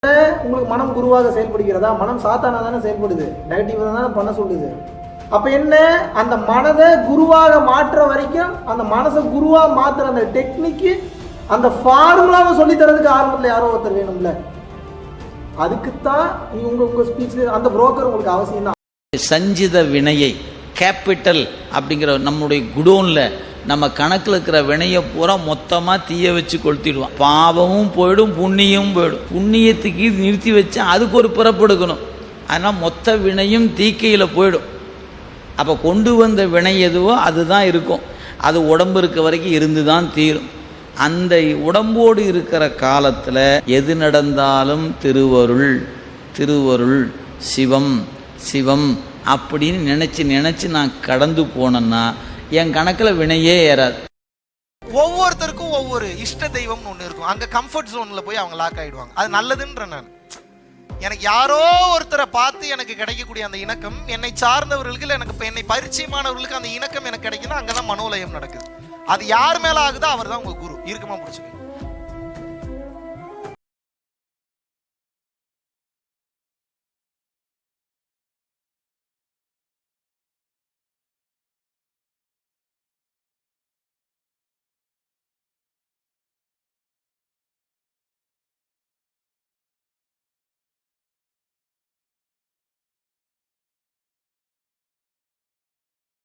உங்களுக்கு மனம் குருவாக செயல்படுகிறதா? மனம் சாத்தானா தானே செயல்படுது, நெகட்டிவ் தானே பண்ண சொல்லுது. அப்ப என்ன, அந்த மனதை குருவாக மாற்ற வரைக்கும் அந்த மனசை குருவா மாத்துற அந்த டெக்னிக்கு, அந்த ஃபார்முலாவை சொல்லி தரதுக்கு ஆரம்பத்தில் யாரோ ஒருத்தர் வேணும்ல. அதுக்குத்தான் நீ உங்க ஸ்பீச்ல அந்த புரோக்கர் உங்களுக்கு அவசியம் தான். சஞ்சித வினையை கேபிட்டல் அப்படிங்கிற நம்முடைய குடோன்ல நம்ம கணக்கில் இருக்கிற வினையை பூரா மொத்தமாக தீய வச்சு கொளுத்திடுவோம். பாவமும் போயிடும், புண்ணியமும் போயிடும். புண்ணியத்துக்கு நிறுத்தி வச்சு அதுக்கு ஒரு பிறப்பு எடுக்கணும். அதனால் மொத்த வினையும் தீக்கையில் போயிடும். அப்போ கொண்டு வந்த வினை எதுவோ அதுதான் இருக்கும். அது உடம்பு இருக்க வரைக்கும் இருந்து தான் தீரும். அந்த உடம்போடு இருக்கிற காலத்தில் எது நடந்தாலும் திருவருள் திருவருள் சிவம் சிவம் அப்படின்னு நினச்சி நான் கடந்து போனேன்னா என் கணக்கில் வினையே ஏறாது. ஒவ்வொருத்தருக்கும் ஒவ்வொரு இஷ்ட தெய்வம்னு ஒன்று இருக்கும். அங்கே கம்ஃபர்ட் ஜோனில் போய் அவங்க லாக் ஆகிடுவாங்க. அது நல்லதுன்ற நான் எனக்கு யாரோ ஒருத்தரை பார்த்து எனக்கு கிடைக்கக்கூடிய அந்த இணக்கம், என்னை சார்ந்தவர்களுக்கு இல்லை எனக்கு என்னை பரிச்சயமானவர்களுக்கு அந்த இணக்கம் எனக்கு கிடைக்குன்னா அங்கே தான் மனோலயம் நடக்குது. அது யார் மேலே ஆகுதோ அவர் தான் உங்கள் குரு. இருக்குமா பிடிச்சிங்க.